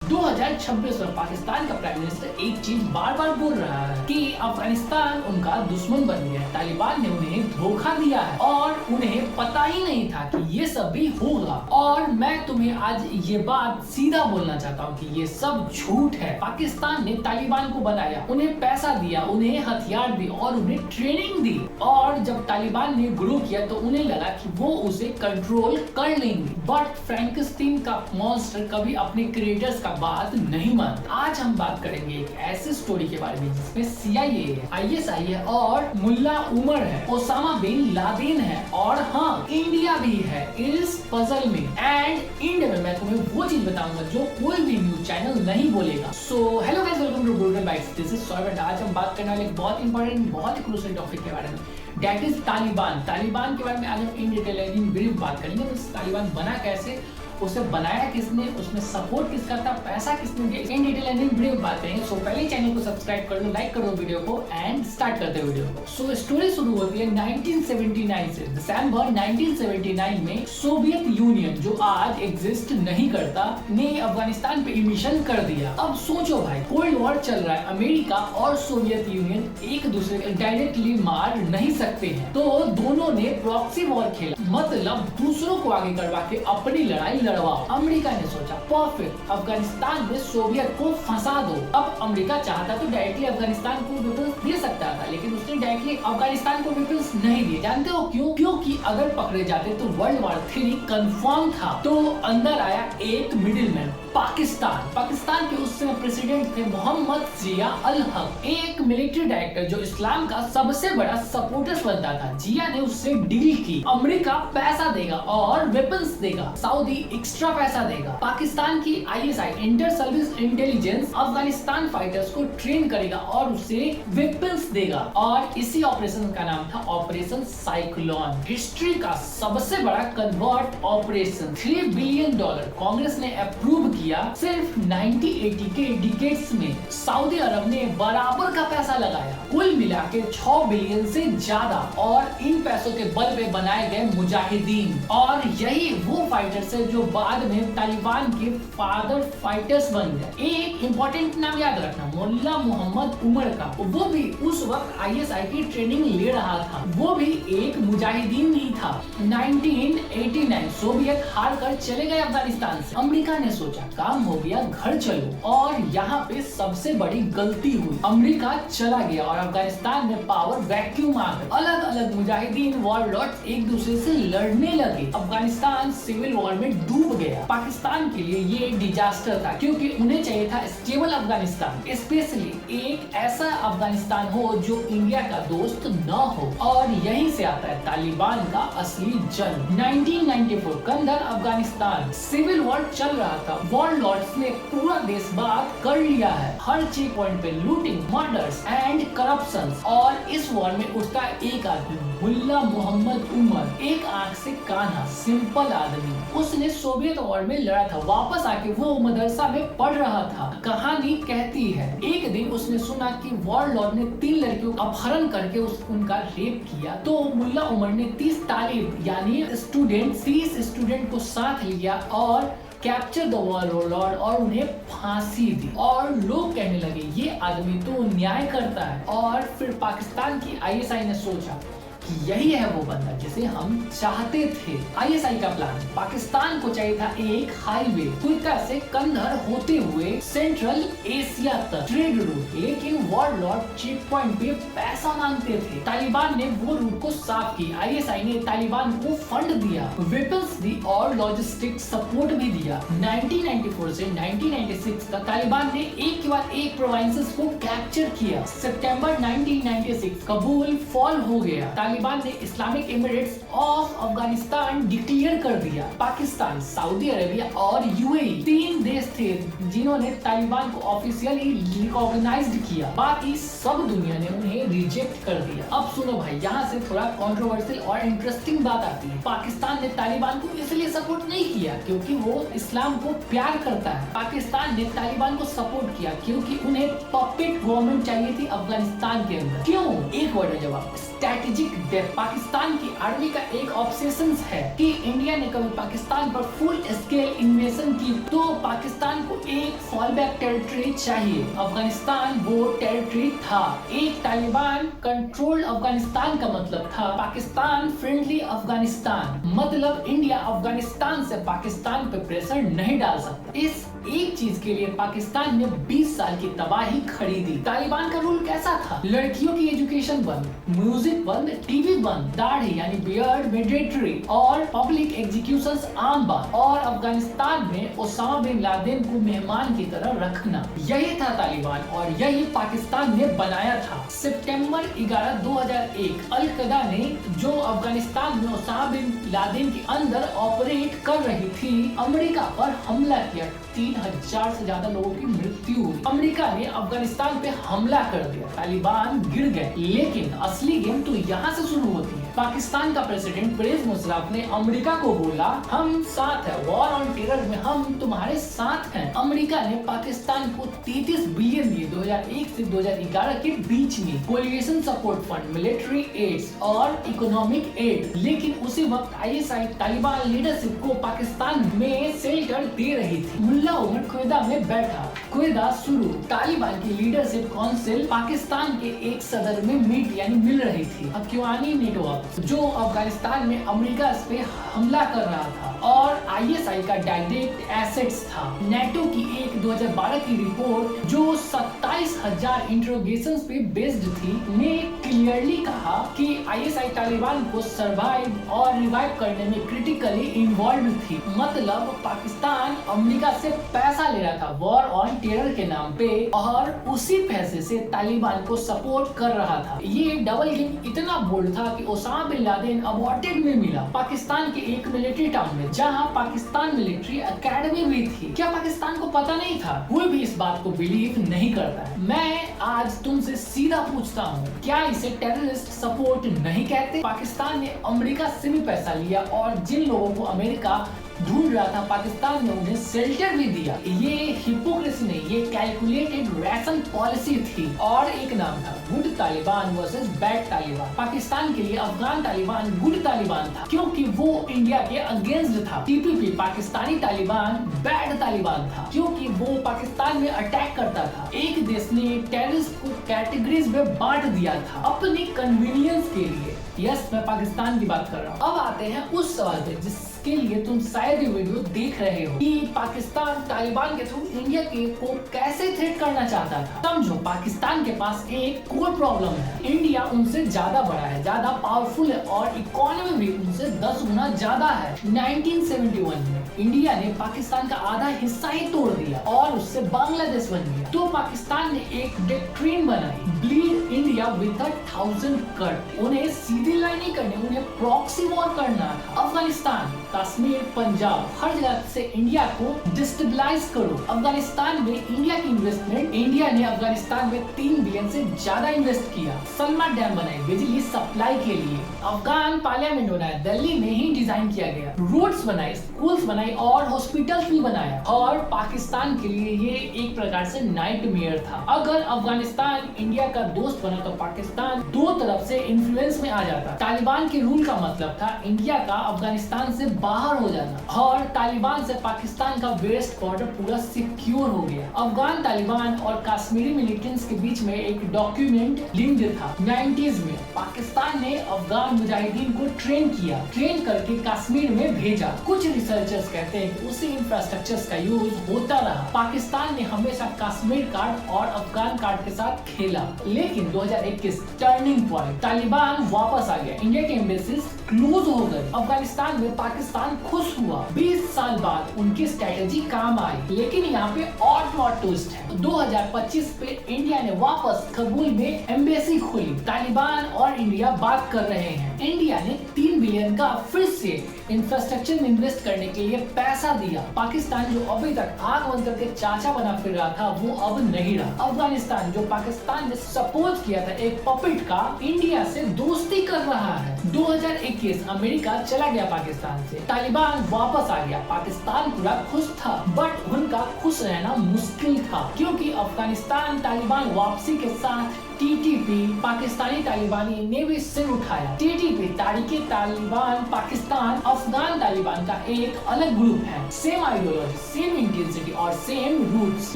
2026 में पाकिस्तान का prime minister एक चीज बार बार बोल रहा है कि अफगानिस्तान उनका दुश्मन बन गया है, तालिबान ने उन्हें धोखा दिया है और उन्हें पता ही नहीं था कि ये सब भी होगा। और मैं तुम्हें आज ये बात सीधा बोलना चाहता हूँ कि ये सब झूठ है। पाकिस्तान ने तालिबान को बनाया, उन्हें पैसा दिया, उन्हें हथियार दिए और उन्हें ट्रेनिंग दी, और जब तालिबान ने ग्रो किया तो उन्हें लगा कि वो उसे कंट्रोल कर लेंगे। बट फ्रैंकेस्टीन का मॉन्स्टर कभी अपने क्रिएटर्स का बात नहीं मानता। आज हम बात करेंगे एक ऐसी स्टोरी के बारे में जिसमें CIA है, ISI है और मुल्ला उमर है, ओसामा बिन लादेन है और हाँ इंडिया भी है इस पजल में। एंड इंडिया में मैं तुम्हें वो चीज बताऊंगा जो कोई भी न्यूज चैनल नहीं बोलेगा। So hello guys, welcome to Brutal Bites, this is Saurabh. आज हम बात करने वाले एक बहुत इंपॉर्टेंट, बहुत ही क्रूशियल टॉपिक के बारे में, दैट इज तालिबान। तालिबान के बारे में आज हम इन डिटेल इन ब्रीफ बात करेंगे। तो तालिबान बना कैसे, उसे बनाया किसने, उसमें सपोर्ट किसका था, पैसा किसने दिया, in detail and in brief बातें हैं। सो पहले चैनल को सब्सक्राइब कर दो, लाइक कर दो वीडियो को एंड स्टार्ट करते हैं वीडियो को। सो स्टोरी शुरू होती है 1979 से। दिसंबर 1979 में सोवियत यूनियन, जो आज एग्जिस्ट नहीं करता, ने अफगानिस्तान पे इमिशन कर दिया। अब सोचो भाई, कोल्ड वॉर चल रहा है, अमेरिका और सोवियत यूनियन एक दूसरे को डायरेक्टली मार नहीं सकते हैं, तो दोनों ने प्रॉक्सी वॉर खेला, मतलब दूसरों को आगे करवा के अपनी लड़ाई लड़वाओ। अमेरिका ने सोचा परफेक्ट, अफगानिस्तान में सोवियत को फंसा दो। अब अमेरिका चाहता तो डायरेक्टली अफगानिस्तान को वेपन्स दे सकता था, लेकिन उसने डायरेक्टली अफगानिस्तान को वेपन्स नहीं दिए। जानते हो क्यों? क्योंकि अगर पकड़े जाते तो वर्ल्ड वॉर 3 कंफर्म था। तो अंदर आया एक मिडिलमैन, पाकिस्तान के उस समय प्रेसिडेंट थे मोहम्मद जिया अल हक, एक मिलिट्री डायरेक्टर जो इस्लाम का सबसे बड़ा सपोर्टर बनता था। जिया ने उससे डील की, अमेरिका पैसा देगा और वेपन्स देगा, सऊदी एक्स्ट्रा पैसा देगा, पाकिस्तान की ISI inter service intelligence Afghanistan fighters को ट्रेन करेगा और उसे वेपन्स देगा। और इसी ऑपरेशन का नाम था ऑपरेशन साइक्लोन, हिस्ट्री का सबसे बड़ा कन्वर्ट ऑपरेशन। $3 बिलियन कांग्रेस ने अप्रूव किया। सिर्फ 1980 के डिकेड्स में सऊदी अरब ने बराबर का पैसा लगाया, कुल मिला के 6 बिलियन से ज्यादा। और इन पैसों के बल पे बनाए गए मुजाहिदीन, और यही वो फाइटर्स है जो बाद में तालिबान के फादर फाइटर्स बन गए। एक इंपॉर्टेंट नाम याद रखना, मुल्ला मोहम्मद उमर का, वो भी उस वक्त ISI की ट्रेनिंग ले रहा था, वो भी एक मुजाहिदीन ही था। 1989 सोवियत हार कर चले गए अफगानिस्तान से। अमेरिका ने सोचा काम हो गया, घर चलो। और यहाँ पे सबसे बड़ी गलती हुई, अमेरिका चला गया और अफगानिस्तान में पावर वैक्यूम आ गया। अलग अलग मुजाहिदीन वॉरलॉर्ड्स एक दूसरे से लड़ने लगे, अफगानिस्तान सिविल वॉर में डूब गया। पाकिस्तान के लिए ये डिजास्टर था, क्योंकि उन्हें चाहिए था स्टेबल अफगानिस्तान, स्पेशली एक ऐसा अफगानिस्तान हो जो इंडिया का दोस्त न हो। और यहीं से आता है तालिबान का असली जन्म। 1994 कंदर अफगानिस्तान, सिविल वॉर चल रहा था, वॉरलॉर्ड्स ने पूरा देश बात कर लिया है, हर चेक पॉइंट पे लूटिंग, मर्डर्स एंड करप्शन। और इस वॉर में उसका एक आदमी, मुल्ला मोहम्मद उमर, एक आंख से कान्हा, सिंपल आदमी, उसने सोवियत वॉर में लड़ा था। वापस आके वो मदरसा में पढ़ रहा था। कहानी कहती है एक दिन उसने सुना कि वॉरलॉर्ड ने 3 लड़कियों का अपहरण करके उनका रेप किया। तो मुल्ला उमर ने 30 तालिब यानी 30 स्टूडेंट को साथ लिया और कैप्चर द वॉरलॉर्ड और उन्हें फांसी दी। और लोग कहने लगे ये आदमी तो न्याय करता है। और फिर पाकिस्तान की ISI ने सोचा कि यही है वो बंदा जिसे हम चाहते थे। ISI का प्लान, पाकिस्तान को चाहिए था एक हाईवे क्विका से कंधर होते हुए सेंट्रल एशिया तक ट्रेड रूट, लेकिन वॉरलॉर्ड चेक पॉइंट पे पैसा मांगते थे। तालिबान ने वो रूट को साफ की, ISI ने तालिबान को फंड दिया, वेपन्स दी और लॉजिस्टिक सपोर्ट भी दिया। 1994 से 1996 तक तालिबान ने एक के बाद एक प्रोविंसेस को कैप्चर किया। सितंबर 1996 कबूल फॉल हो गया। तालिबान ने Islamic Emirates of Afghanistan declare कर दिया। पाकिस्तान, सऊदी अरेबिया और UAE 3 देश थे जिन्होंने तालिबान को ऑफिशियली रिकॉग्नाइज्ड किया, बाकी सब दुनिया ने उन्हें रिजेक्ट कर दिया। अब सुनो भाई, यहाँ से थोड़ा कंट्रोवर्शियल और इंटरेस्टिंग बात आती है। पाकिस्तान ने तालिबान को इसलिए सपोर्ट नहीं किया क्योंकि वो इस्लाम को प्यार करता है। पाकिस्तान ने तालिबान को सपोर्ट किया क्योंकि उन्हें पपेट गवर्नमेंट चाहिए थी अफगानिस्तान के अंदर। क्यों? एक वर्ड है जवाब, स्ट्रेटेजिक पाकिस्तान की आर्मी का एक ऑब्सेशन है कि इंडिया ने कभी पाकिस्तान पर फुल स्केल इन्वेजन की तो पाकिस्तान को एक फॉल बैक टेरिटरी चाहिए। अफगानिस्तान वो टेरिटरी था। एक तालिबान कंट्रोल अफगानिस्तान का मतलब था पाकिस्तान फ्रेंडली अफगानिस्तान, मतलब इंडिया अफगानिस्तान से पाकिस्तान पे प्रेशर नहीं डाल सकता। इस एक चीज के लिए पाकिस्तान ने 20 साल की तबाही खरीदी। तालिबान का रूल कैसा था? लड़कियों की एजुकेशन बंद, म्यूजिक बंद, टीवी बंद, दाढ़ी यानी बियर्ड मैंडेटरी और पब्लिक एग्जीक्यूशंस आम बात, और अफगानिस्तान में ओसामा बिन लादेन को मेहमान की तरह रखना। यही था तालिबान और यही पाकिस्तान ने बनाया था। सितंबर 11, 2001 अल कायदा ने जो अफगानिस्तान में ओसामा बिन लादेन के अंदर ऑपरेट कर रही थी, अमेरिका पर हमला किया। 3000 से ज्यादा लोगों की मृत्यु हुई। अमेरिका ने अफगानिस्तान पे हमला कर दिया, तालिबान गिर गए। लेकिन असली गेम तो यहाँ से शुरू होती है। पाकिस्तान का प्रेसिडेंट परवेज मुशर्रफ ने अमेरिका को बोला, हम साथ हैं, वॉर ऑन टेरर में हम तुम्हारे साथ हैं। अमेरिका ने पाकिस्तान को 33 बिलियन दिए 2001 से 2011 के बीच में, coalition support fund, military aids और इकोनॉमिक एड। लेकिन उसी वक्त ISI तालिबान लीडरशिप को पाकिस्तान में शेल्टर दे रही थी। मुल्ला उमर क्वेदा में बैठा, क्वेदा शुरू। तालिबान की लीडरशिप काउंसिल पाकिस्तान के एक सदर में मिल रही थी। हक्कानी नेटवर्क जो अफगानिस्तान में अमेरिका पे हमला कर रहा था और ISI का डायरेक्ट एसेट्स था। नेटो की एक 2012 की रिपोर्ट जो 27,000 इंट्रोगेशंस पे बेस्ड थी ने क्लियरली कहा कि ISI तालिबान को सर्वाइव और रिवाइव करने में क्रिटिकली इन्वॉल्व थी। मतलब पाकिस्तान अमेरिका से पैसा ले रहा था वॉर ऑन टेरर के नाम पे और उसी पैसे से तालिबान को सपोर्ट कर रहा था। ये डबल गेम इतना बोल्ड था कि ओसामा बिन लादेन अबॉर्टेड में मिला पाकिस्तान के एक मिलिट्री टाउन में, जहां पाकिस्तान मिलिट्री एकेडमी भी थी। क्या पाकिस्तान को पता नहीं था? कोई भी इस बात को बिलीव नहीं करता है। मैं आज तुमसे सीधा पूछता हूँ, क्या इसे टेररिस्ट सपोर्ट नहीं कहते? पाकिस्तान ने अमेरिका से भी पैसा लिया और जिन लोगों को अमेरिका ढूंढ रहा था पाकिस्तान ने उन्हें शेल्टर भी दिया। ये हिपोक्रेसी नहीं, ये कैलकुलेटेड रैशन पॉलिसी थी। और एक नाम था good Taliban versus bad Taliban. Pakistan के लिए अफगान तालिबान गुड तालिबान था क्योंकि वो इंडिया के अगेंस्ट था। TPP पाकिस्तानी तालिबान बैड तालिबान था क्योंकि वो पाकिस्तान में अटैक करता था। एक देश ने टेररिस्ट को कैटेगरीज में बांट दिया था अपनी कन्वीनियंस के लिए। यस, मैं पाकिस्तान की बात कर रहा हूँ। अब आते हैं उस सवाल पे जिसके लिए तुम शायद ये वीडियो देख रहे हो कि पाकिस्तान तालिबान के थ्रू इंडिया को कैसे थ्रेट करना चाहता था। समझो, पाकिस्तान के पास एक कोर प्रॉब्लम है। इंडिया उनसे ज्यादा बड़ा है, ज्यादा पावरफुल है और इकोनॉमी भी उनसे 10 गुना ज्यादा है। 1971 में इंडिया ने पाकिस्तान का आधा हिस्सा ही तोड़ दिया और उससे बांग्लादेश बन गया। तो पाकिस्तान ने एक डॉक्ट्रिन बनाई, ब्लीड इंडिया विद 1000 कट। उन्हें सीधी लड़ाई नहीं करनी, उन्हें प्रॉक्सी वॉर करना था। अफगानिस्तान, कश्मीर, पंजाब, हर जगह से इंडिया को डिस्टेबलाइज करो। अफगानिस्तान में इंडिया की इन्वेस्टमेंट, इंडिया ने अफगानिस्तान में 3 बिलियन से ज्यादा इन्वेस्ट किया। सलमा डैम बनाए बिजली सप्लाई के लिए। अफगान पार्लियामेंट बनाया, दिल्ली में ही डिजाइन किया गया। रोड्स बनाए, स्कूल्स बनाए और हॉस्पिटल्स भी बनाया। और पाकिस्तान के लिए ये एक प्रकार से नाइटमेयर था। अगर अफगानिस्तान इंडिया का दोस्त बना तो पाकिस्तान दो तरफ से इन्फ्लुएंस में आ जाता। तालिबान के रूल का मतलब था इंडिया का अफगानिस्तान से बाहर हो जाना और तालिबान से पाकिस्तान का वेस्ट बॉर्डर पूरा सिक्योर हो गया। अफगान तालिबान और कश्मीरी मिलिटेंट्स के बीच में एक डॉक्यूमेंट लिंक्ड था। 90s में पाकिस्तान ने अफगान मुजाहिदीन को ट्रेन करके कश्मीर में भेजा। कुछ रिसर्चर्स कहते हैं कि उसी इंफ्रास्ट्रक्चर्स का यूज होता रहा। पाकिस्तान ने हमेशा कश्मीर कार्ड और अफगान कार्ड के साथ खेला। लेकिन 2021 टर्निंग पॉइंट, तालिबान वापस आ गया, इंडिया के एम्बेसीज क्लोज हो गए। अफगानिस्तान में पाकिस्तान खुश हुआ। 20 साल बाद उनकी स्ट्रेटेजी काम आई। लेकिन यहाँ पे और प्लॉट ट्विस्ट है। 2025 पे इंडिया ने वापस काबुल में एम्बेसी खोली। तालिबान और इंडिया बात कर रहे हैं। इंडिया ने 3 बिलियन का फिर से इंफ्रास्ट्रक्चर में इन्वेस्ट करने के लिए पैसा दिया। पाकिस्तान जो अभी तक आंख बंद करके चाचा बना फिर रहा था वो अब नहीं रहा। अफगानिस्तान जो पाकिस्तान ने सपोर्ट किया था एक पपेट का, इंडिया से दोस्ती कर रहा है। 2021 अमेरिका चला गया पाकिस्तान से, तालिबान वापस आ गया। पाकिस्तान पूरा खुश था बट उनका खुश रहना मुश्किल था क्योंकि अफगानिस्तान तालिबान वापसी के साथ टीटीपी पाकिस्तानी तालिबानी ने भी सिर उठाया। टीटीपी तारीखे तालिबान पाकिस्तान अफगान तालिबान का एक अलग ग्रुप है। सेम आइडियोलॉजी, सेम इंटेंसिटी और सेम रूट्स,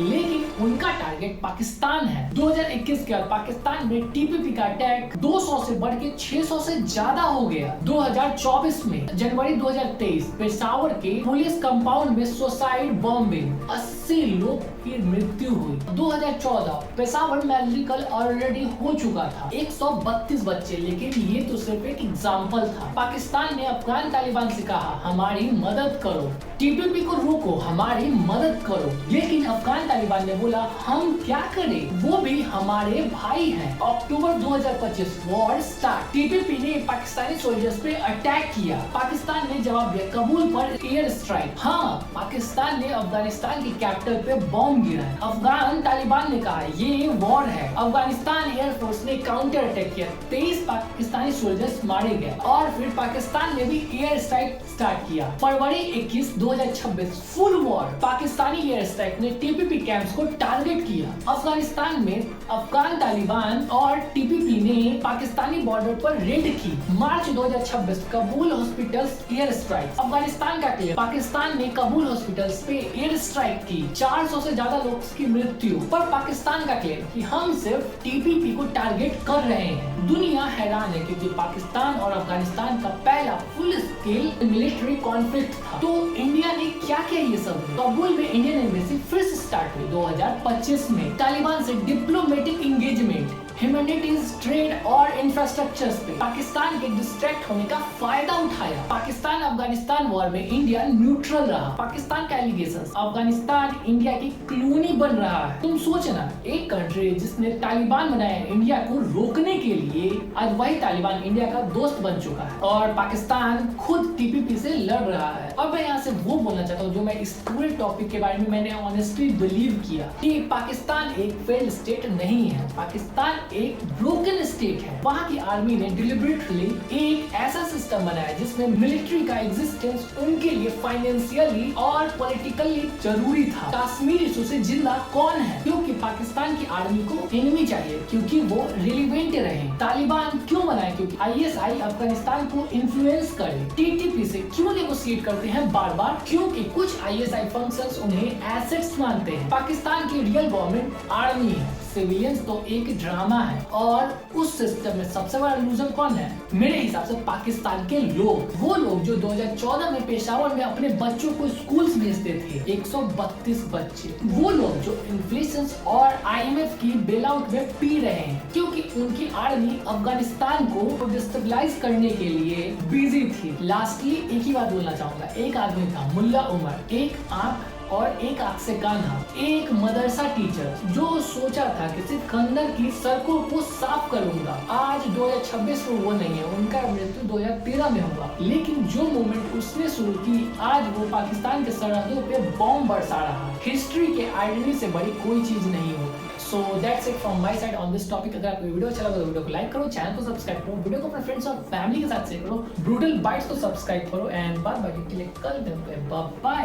लेकिन उनका टारगेट पाकिस्तान है। 2021 के बाद पाकिस्तान में टीपीपी का अटैक 200 से बढ़ के 600 से ज्यादा हो गया। 2024 में जनवरी 2023 पेशावर के पुलिस कंपाउंड में सुसाइड बॉम्बिंग 80 लोग की मृत्यु हुई। 2014 पेशावर में मेडिकल ऑलरेडी हो चुका था 132 बच्चे, लेकिन ये तो सिर्फ एक एग्जाम्पल था। पाकिस्तान ने अफगान तालिबान से कहा हमारी मदद करो, टीपीपी को रोको, हमारी मदद करो, लेकिन अफगान तालिबान ने बोला हम क्या करें, वो भी हमारे भाई हैं। अक्टूबर 2025 वॉर स्टार्ट। टीपीपी ने पाकिस्तानी सोल्जर्स पे अटैक किया। पाकिस्तान ने जवाब दिया कबूल पर एयर स्ट्राइक। हाँ, पाकिस्तान ने अफगानिस्तान की कैपिटल पे बॉम्ब गिराया। अफगान तालिबान ने कहा ये वॉर है। अफगानिस्तान एयरफोर्स ने काउंटर अटैक किया, 23 पाकिस्तानी सोल्जर्स मारे गए और फिर पाकिस्तान ने भी एयर स्ट्राइक स्टार्ट किया। फरवरी 21, 2026 full war. Pakistani air strike ने टीपीपी कैंप्स को टारगेट किया। अफगानिस्तान में अफगान तालिबान और टीपीपी ने पाकिस्तानी बॉर्डर पर रेड की। मार्च 2026 कबूल हॉस्पिटल्स एयर स्ट्राइक। अफगानिस्तान का क्लियर, पाकिस्तान ने कबूल हॉस्पिटल्स पे एयर स्ट्राइक की, 400 से ज्यादा लोगों की मृत्यु। पर पाकिस्तान का क्लेम कि हम सिर्फ टीपीपी को टारगेट कर रहे हैं। दुनिया हैरान है क्योंकि पाकिस्तान और अफगानिस्तान का पहला फुल स्केल मिलिट्री कॉन्फ्लिक्ट था। तो इंडिया ने क्या किया ये सब? काबुल में इंडियन एम्बेसी फिर से स्टार्ट हुई 2025 में। तालिबान से डिप्लोमेटिक इंगेजमेंट, ह्यूमैनिटीज, ट्रेड और इंफ्रास्ट्रक्चर्स पे पाकिस्तान के डिस्ट्रैक्ट होने का फायदा उठाया। पाकिस्तान अफगानिस्तान वॉर में इंडिया न्यूट्रल रहा। पाकिस्तान का एलिगेशंस, अफगानिस्तान इंडिया की क्लोनी बन रहा है। तुम सोचना, एक कंट्री जिसने तालिबान बनाया इंडिया को रोकने के लिए, आज वही तालिबान इंडिया का दोस्त बन चुका है और पाकिस्तान खुद टीपीपी से लड़ रहा है। अब मैं यहाँ से वो बोलना चाहता हूँ जो मैं इस पूरे टॉपिक के बारे में मैंने ऑनेस्टली बिलीव किया कि पाकिस्तान एक फेल्ड स्टेट नहीं है। पाकिस्तान एक ब्रोकन स्टेट है। वहाँ की आर्मी ने डिलिबरेटली एक ऐसा सिस्टम बनाया जिसमें मिलिट्री का एग्जिस्टेंस उनके लिए फाइनेंशियली और पॉलिटिकली जरूरी था। कश्मीर इशू से जिंदा कौन है? क्योंकि पाकिस्तान की आर्मी को एनिमी चाहिए, क्योंकि वो रिलेवेंट रहे। तालिबान क्यों बनाए? क्योंकि आईएसआई अफगानिस्तान को इन्फ्लुएंस करे। टीटीपी से क्यों नेगोशिएट करते हैं बार बार? क्योंकि कुछ आईएसआई फंक्शंस उन्हें एसेट्स मानते हैं। पाकिस्तान की रियल गवर्नमेंट आर्मी है, सिविलियंस तो एक ड्रामा है। और उस सिस्टम में सबसे बड़ा लूजर कौन है? मेरे हिसाब से पाकिस्तान के लोग, वो लोग जो 2014 में पेशावर में अपने बच्चों को स्कूल्स भेजते थे, 132 बच्चे, वो लोग जो इन्फ्लेशन और आईएमएफ की बेल आउट में पी रहे हैं, क्योंकि उनकी आर्मी अफगानिस्तान को डिस्टेबलाइज करने के लिए बिजी थी। लास्टली एक ही बात बोलना चाहूंगा, एक आदमी था मुल्ला उमर, एक आंख और एक आंख से कान्हा, एक मदरसा टीचर जो सोचा था कि सिकंदर की सड़कों को साफ करूंगा। आज 2026 में वो नहीं है, उनका मृत्यु 2013 में होगा। लेकिन जो मूवमेंट उसने शुरू की, आज वो पाकिस्तान के सरहदों पे बॉम्ब बरसा रहा है। हिस्ट्री के आइडेंटिटी से बड़ी कोई चीज नहीं होती। So that's it from my side on this topic। अगर आपको वीडियो अच्छा लगा तो वीडियो को लाइक करो, चैनल को सब्सक्राइब करो, वीडियो को अपने फ्रेंड्स और फैमिली के साथ शेयर करो, ब्रूटल बाइट्स को सब्सक्राइब करो एंड बाय बाय, कल मिलते हैं, बाय बाय।